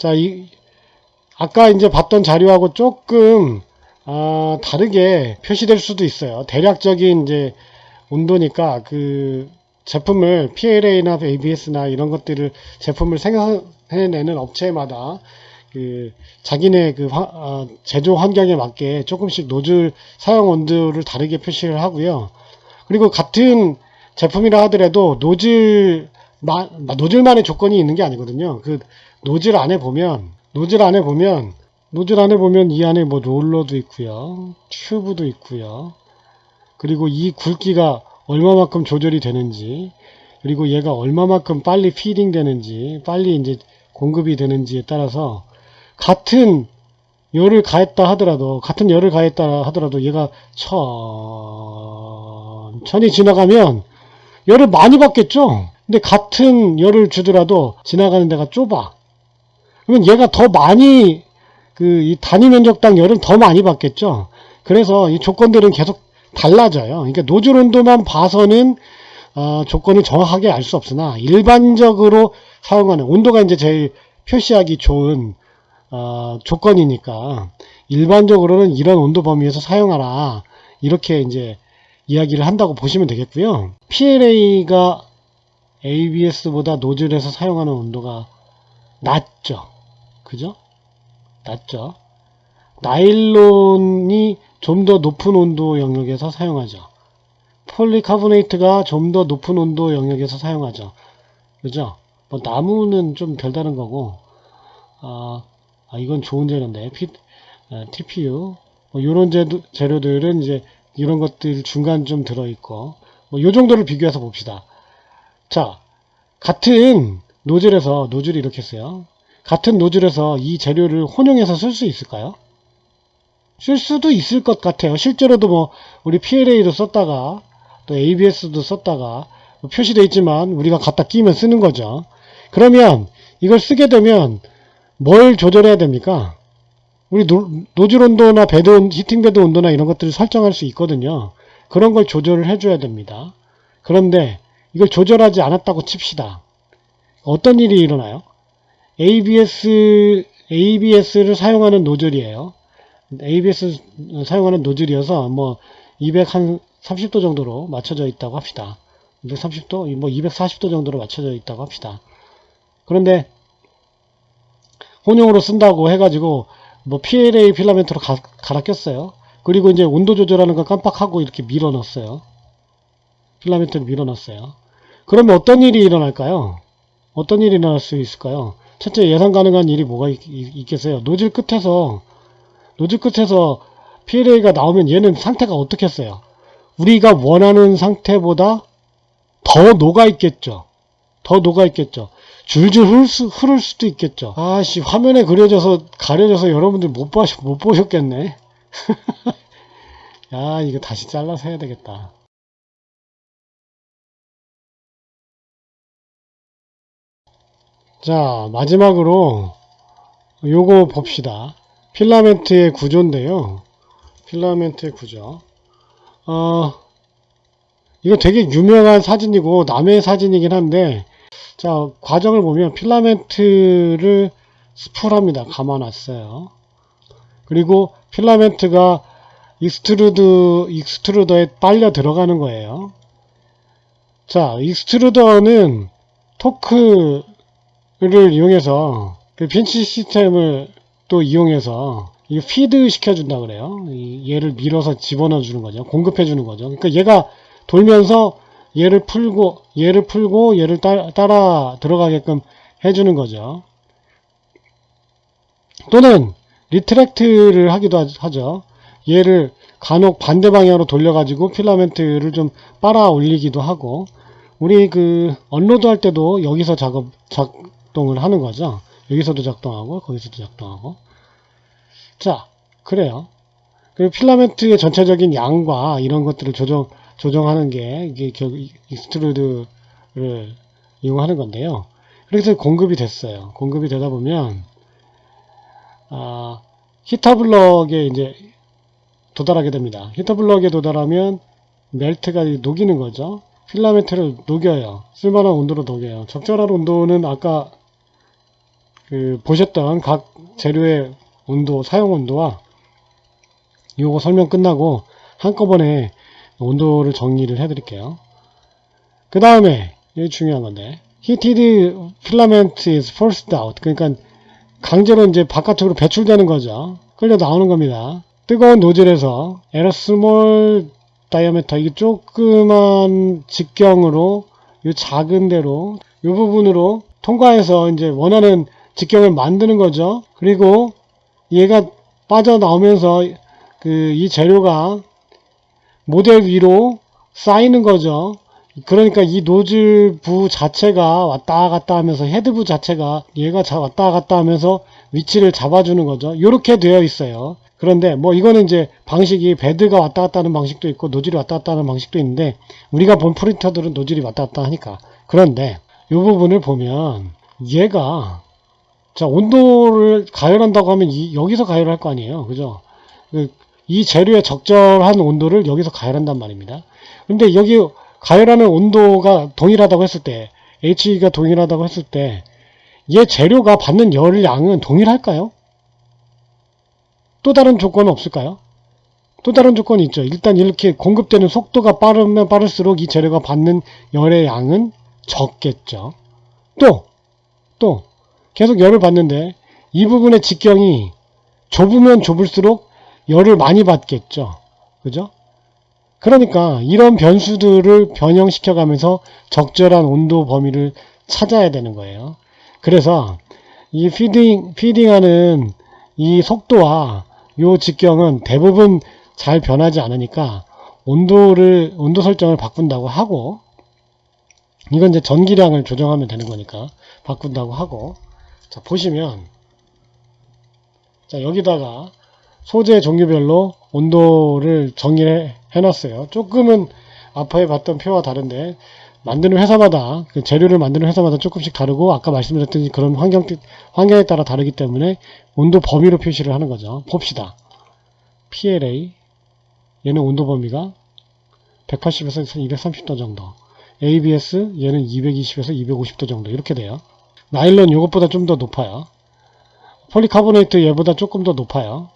자, 아까 이제 봤던 자료하고 조금 다르게 표시될 수도 있어요. 대략적인 이제 온도니까 그 제품을 PLA나 ABS나 이런 것들을 제품을 생산해내는 업체마다 그 자기네 그 제조 환경에 맞게 조금씩 노즐 사용 온도를 다르게 표시를 하고요. 그리고 같은 제품이라 하더라도 노즐만의 조건이 있는 게 아니거든요. 그 노즐 안에 보면 이 안에 뭐 롤러도 있고요, 튜브도 있고요. 그리고 이 굵기가 얼마만큼 조절이 되는지, 그리고 얘가 얼마만큼 빨리 피딩 되는지, 빨리 이제 공급이 되는지에 따라서 같은 열을 가했다 하더라도 얘가 천천히 지나가면 열을 많이 받겠죠. 근데 같은 열을 주더라도 지나가는 데가 좁아. 그러면 얘가 더 많이 이 단위 면적당 열을 더 많이 받겠죠. 그래서 이 조건들은 계속 달라져요. 그러니까 노즐 온도만 봐서는 조건을 정확하게 알 수 없으나 일반적으로 사용하는 온도가 이제 제일 표시하기 좋은 조건이니까 일반적으로는 이런 온도 범위에서 사용하라, 이렇게 이제 이야기를 한다고 보시면 되겠고요. PLA가 ABS보다 노즐에서 사용하는 온도가 낮죠. 그죠? 낮죠. 나일론이 좀 더 높은 온도 영역에서 사용하죠. 폴리카보네이트가 좀 더 높은 온도 영역에서 사용하죠. 그죠? 뭐 나무는 좀 별다른 거고, 이건 좋은 재료인데, TPU 뭐 요런 재료들은 이제 이런 것들 중간 좀 들어있고, 뭐 요 정도를 비교해서 봅시다. 자, 같은 노즐이 이렇게 써요. 같은 노즐에서 이 재료를 혼용해서 쓸 수 있을까요? 쓸 수도 있을 것 같아요. 실제로도 뭐 우리 PLA도 썼다가 또 ABS도 썼다가 표시되어 있지만 우리가 갖다 끼면 쓰는 거죠. 그러면 이걸 쓰게 되면 뭘 조절해야 됩니까? 우리 노즐 온도나 히팅 베드 온도나 이런 것들을 설정할 수 있거든요. 그런 걸 조절을 해줘야 됩니다. 그런데 이걸 조절하지 않았다고 칩시다. 어떤 일이 일어나요? ABS를 사용하는 노즐이에요. ABS 사용하는 노즐이어서 뭐 230도 정도로 맞춰져 있다고 합시다. 230도, 뭐 240도 정도로 맞춰져 있다고 합시다. 그런데 혼용으로 쓴다고 해가지고 뭐 PLA 필라멘트로 갈아 꼈어요. 그리고 이제 온도 조절하는 거 깜빡하고 이렇게 밀어 넣었어요. 필라멘트를 밀어 넣었어요. 그러면 어떤 일이 일어날까요? 어떤 일이 일어날 수 있을까요? 첫째, 예상 가능한 일이 뭐가 있겠어요? 노즐 끝에서 PLA가 나오면 얘는 상태가 어떻겠어요? 우리가 원하는 상태보다 더 녹아 있겠죠. 줄줄 흐를 수도 있겠죠. 아씨, 화면에 가려져서 여러분들 못 보셨겠네. 야, 이거 다시 잘라서 해야 되겠다. 자, 마지막으로 요거 봅시다. 필라멘트의 구조인데요. 필라멘트의 구조. 이거 되게 유명한 사진이고 남의 사진이긴 한데, 자, 과정을 보면 필라멘트를 스풀합니다. 감아놨어요. 그리고 필라멘트가 익스트루더에 빨려 들어가는 거예요. 자, 익스트루더는 토크를 이용해서 그 핀치 시스템을 또 이용해서 이 피드 시켜준다 그래요. 얘를 밀어서 집어넣어 주는 거죠. 공급해 주는 거죠. 그러니까 얘가 돌면서 얘를 풀고 얘를 따라 들어가게끔 해주는 거죠. 또는 리트랙트를 하기도 하죠. 얘를 간혹 반대 방향으로 돌려가지고 필라멘트를 좀 빨아 올리기도 하고, 우리 언로드 할 때도 여기서 작동을 하는 거죠. 여기서도 작동하고 거기서도 작동하고. 자, 그래요. 그 필라멘트의 전체적인 양과 이런 것들을 조정하는 게 이게 익스트루드를 이용하는 건데요. 그래서 공급이 됐어요. 공급이 되다 보면 히터블럭에 이제 도달하게 됩니다. 히터블럭에 도달하면 멜트가 녹이는 거죠. 필라멘트를 녹여요. 쓸만한 온도로 녹여요. 적절한 온도는 아까 보셨던 각 재료의 온도, 사용 온도와 요거 설명 끝나고 한꺼번에 온도를 정리를 해드릴게요. 그 다음에 이게 중요한 건데, heated filament is forced out. 그러니까 강제로 이제 바깥으로 배출되는 거죠. 끌려 나오는 겁니다. 뜨거운 노즐에서 에러스몰 다이아메터, 이게 조그만 직경으로 이 작은 데로 이 부분으로 통과해서 이제 원하는 직경을 만드는 거죠. 그리고 얘가 빠져나오면서 이 재료가 모델 위로 쌓이는 거죠. 그러니까 이 노즐부 자체가 왔다 갔다 하면서 헤드부 자체가 얘가 왔다 갔다 하면서 위치를 잡아주는 거죠. 이렇게 되어 있어요. 그런데 뭐 이거는 이제 방식이 베드가 왔다 갔다 하는 방식도 있고 노즐이 왔다 갔다 하는 방식도 있는데 우리가 본 프린터들은 노즐이 왔다 갔다 하니까. 그런데 이 부분을 보면 얘가 자 온도를 가열한다고 하면 여기서 가열할 거 아니에요. 그죠? 이 재료의 적절한 온도를 여기서 가열한단 말입니다. 근데 여기 가열하는 온도가 동일하다고 했을 때 HE가 동일하다고 했을 때 얘 재료가 받는 열량은 동일할까요? 또 다른 조건은 없을까요? 또 다른 조건이 있죠. 일단 이렇게 공급되는 속도가 빠르면 빠를수록 이 재료가 받는 열의 양은 적겠죠. 또 계속 열을 받는데 이 부분의 직경이 좁으면 좁을수록 열을 많이 받겠죠. 그죠? 그러니까 이런 변수들을 변형시켜 가면서 적절한 온도 범위를 찾아야 되는 거예요. 그래서 이 피딩하는 이 속도와 요 직경은 대부분 잘 변하지 않으니까 온도 설정을 바꾼다고 하고, 이건 이제 전기량을 조정하면 되는 거니까 바꾼다고 하고, 자 보시면 자 여기다가 소재 종류별로 온도를 정의를 해놨어요. 조금은 앞에 봤던 표와 다른데 만드는 회사마다 재료를 만드는 회사마다 조금씩 다르고 아까 말씀드렸던 그런 환경에 따라 다르기 때문에 온도 범위로 표시를 하는 거죠. 봅시다. PLA 얘는 온도 범위가 180에서 230도 정도, ABS 얘는 220에서 250도 정도 이렇게 돼요. 나일론 이것보다 좀 더 높아요. 폴리카보네이트 얘보다 조금 더 높아요.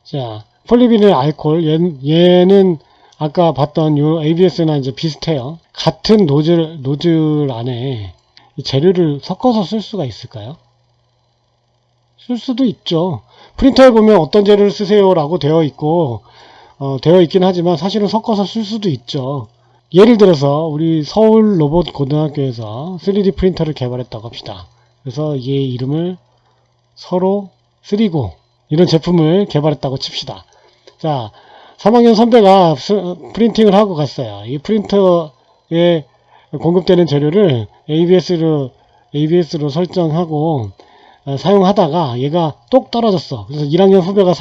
자, 폴리비닐 알코올 얘는 아까 봤던 요 ABS나 이제 비슷해요. 같은 노즐 안에 이 재료를 섞어서 쓸 수가 있을까요? 쓸 수도 있죠. 프린터에 보면 어떤 재료를 쓰세요라고 되어 있고 되어 있긴 하지만 사실은 섞어서 쓸 수도 있죠. 예를 들어서 우리 서울 로봇 고등학교에서 3D 프린터를 개발했다고 합시다. 그래서 얘 이름을 서로 3고 이런 제품을 개발했다고 칩시다. 자, 3학년 선배가 프린팅을 하고 갔어요. 이 프린터에 공급되는 재료를 ABS로 설정하고 사용하다가 얘가 똑 떨어졌어. 그래서 1학년 후배가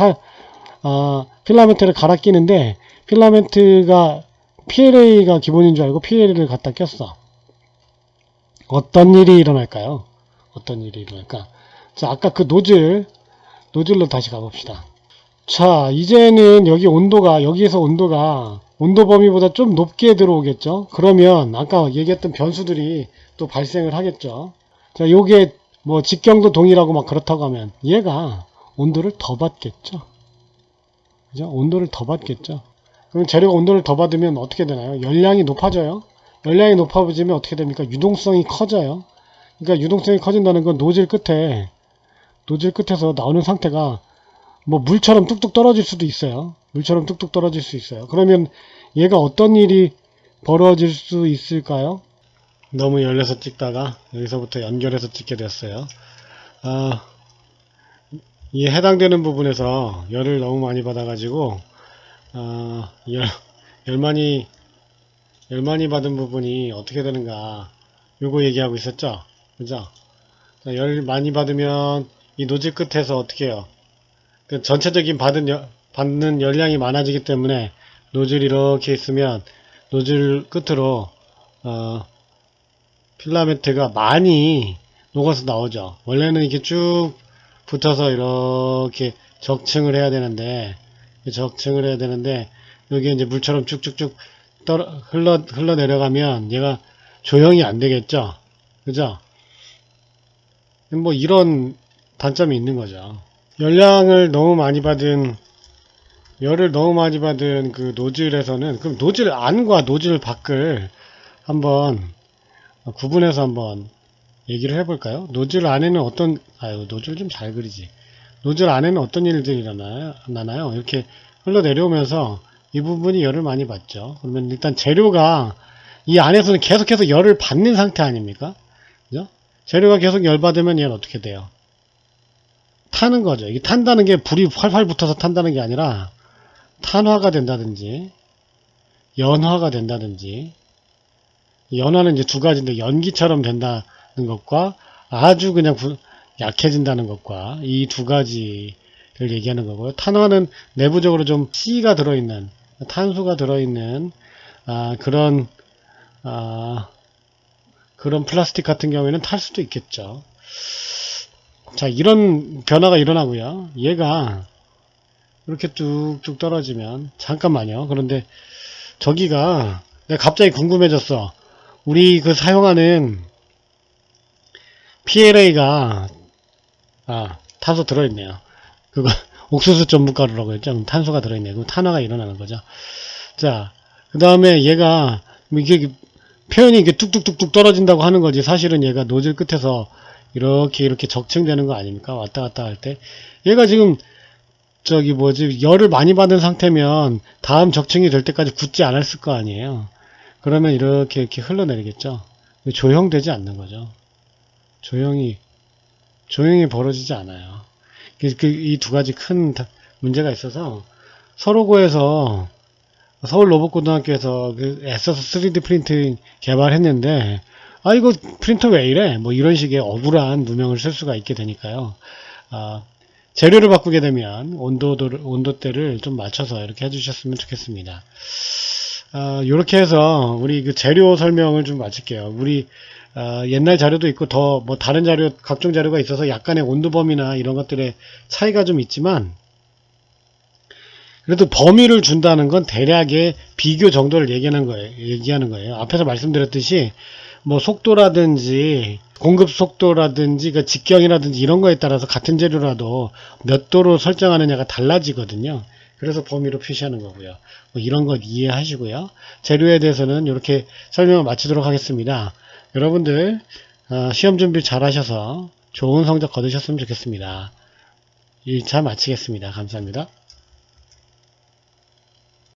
필라멘트를 갈아 끼는데 필라멘트가 PLA가 기본인 줄 알고 PLA를 갖다 꼈어. 어떤 일이 일어날까요? 어떤 일이 일어날까? 자, 아까 그 노즐로 다시 가봅시다. 자, 이제는 여기에서 온도가 온도 범위보다 좀 높게 들어오겠죠? 그러면 아까 얘기했던 변수들이 또 발생을 하겠죠? 자, 요게 뭐 직경도 동일하고 막 그렇다고 하면 얘가 온도를 더 받겠죠? 그죠? 온도를 더 받겠죠? 그럼 재료가 온도를 더 받으면 어떻게 되나요? 열량이 높아져요? 열량이 높아지면 어떻게 됩니까? 유동성이 커져요? 그러니까 유동성이 커진다는 건 노즐 끝에서 나오는 상태가 뭐 물처럼 뚝뚝 떨어질 수도 있어요. 물처럼 뚝뚝 떨어질 수 있어요. 그러면 얘가 어떤 일이 벌어질 수 있을까요? 너무 열려서 찍다가 여기서부터 연결해서 찍게 됐어요. 이 해당되는 부분에서 열을 너무 많이 받아가지고 열 많이 받은 부분이 어떻게 되는가 요거 얘기하고 있었죠. 그죠? 자, 열 많이 받으면 이 노즐 끝에서 어떻게 해요? 그 전체적인 받는 열량이 많아지기 때문에 노즐이 이렇게 있으면 노즐 끝으로 필라멘트가 많이 녹아서 나오죠. 원래는 이렇게 쭉 붙어서 이렇게 적층을 해야 되는데 여기에 이제 물처럼 쭉쭉쭉 흘러 내려가면 얘가 조형이 안 되겠죠. 그죠? 뭐 이런 단점이 있는 거죠. 열량을 너무 많이 받은 열을 너무 많이 받은 그 노즐에서는 그럼 노즐 안과 노즐 밖을 한번 구분해서 한번 얘기를 해볼까요? 노즐 안에는 어떤 노즐 좀 잘 그리지. 노즐 안에는 어떤 일들이 일어나나요? 이렇게 흘러내려오면서 이 부분이 열을 많이 받죠. 그러면 일단 재료가 이 안에서는 계속해서 열을 받는 상태 아닙니까? 그죠? 재료가 계속 열 받으면 얘는 어떻게 돼요? 타는 거죠. 이게 탄다는 게 불이 활활 붙어서 탄다는 게 아니라 탄화가 된다든지 연화가 된다든지, 연화는 이제 두 가지인데 연기처럼 된다는 것과 아주 그냥 약해진다는 것과 이 두 가지를 얘기하는 거고요. 탄화는 내부적으로 좀 C가 들어있는, 탄소가 들어있는 그런 그런 플라스틱 같은 경우에는 탈 수도 있겠죠. 자, 이런 변화가 일어나고요. 얘가 이렇게 뚝뚝 떨어지면 잠깐만요. 그런데 저기가 내가 갑자기 궁금해졌어. 우리 그 사용하는 PLA가 탄소 들어있네요. 그거 옥수수 전분가루라고 했죠. 그럼 탄소가 들어있네요. 그럼 탄화가 일어나는 거죠. 자, 그 다음에 얘가 이게 표현이 이게 뚝뚝뚝뚝 떨어진다고 하는 거지. 사실은 얘가 노즐 끝에서 이렇게 적층되는 거 아닙니까? 왔다 갔다 할 때. 얘가 지금 저기 뭐지 열을 많이 받은 상태면 다음 적층이 될 때까지 굳지 않았을 거 아니에요. 그러면 이렇게 흘러내리겠죠. 조형되지 않는 거죠. 조형이 벌어지지 않아요. 이 두 가지 큰 문제가 있어서 서로고에서 서울 로봇고등학교에서 애써서 3D 프린팅 개발했는데 이거 프린터 왜 이래? 뭐 이런 식의 억울한 누명을 쓸 수가 있게 되니까요. 재료를 바꾸게 되면 온도대를 좀 맞춰서 이렇게 해주셨으면 좋겠습니다. 이렇게 해서 우리 그 재료 설명을 좀 마칠게요. 우리 옛날 자료도 있고 더 뭐 다른 자료 각종 자료가 있어서 약간의 온도 범위나 이런 것들의 차이가 좀 있지만 그래도 범위를 준다는 건 대략의 비교 정도를 얘기하는 거예요. 앞에서 말씀드렸듯이 뭐 속도라든지 공급 속도라든지 그 직경이라든지 이런 거에 따라서 같은 재료라도 몇 도로 설정하느냐가 달라지거든요. 그래서 범위로 표시하는 거고요. 뭐 이런 것 이해하시고요. 재료에 대해서는 이렇게 설명을 마치도록 하겠습니다. 여러분들 시험 준비 잘 하셔서 좋은 성적 거두셨으면 좋겠습니다. 1차 마치겠습니다. 감사합니다.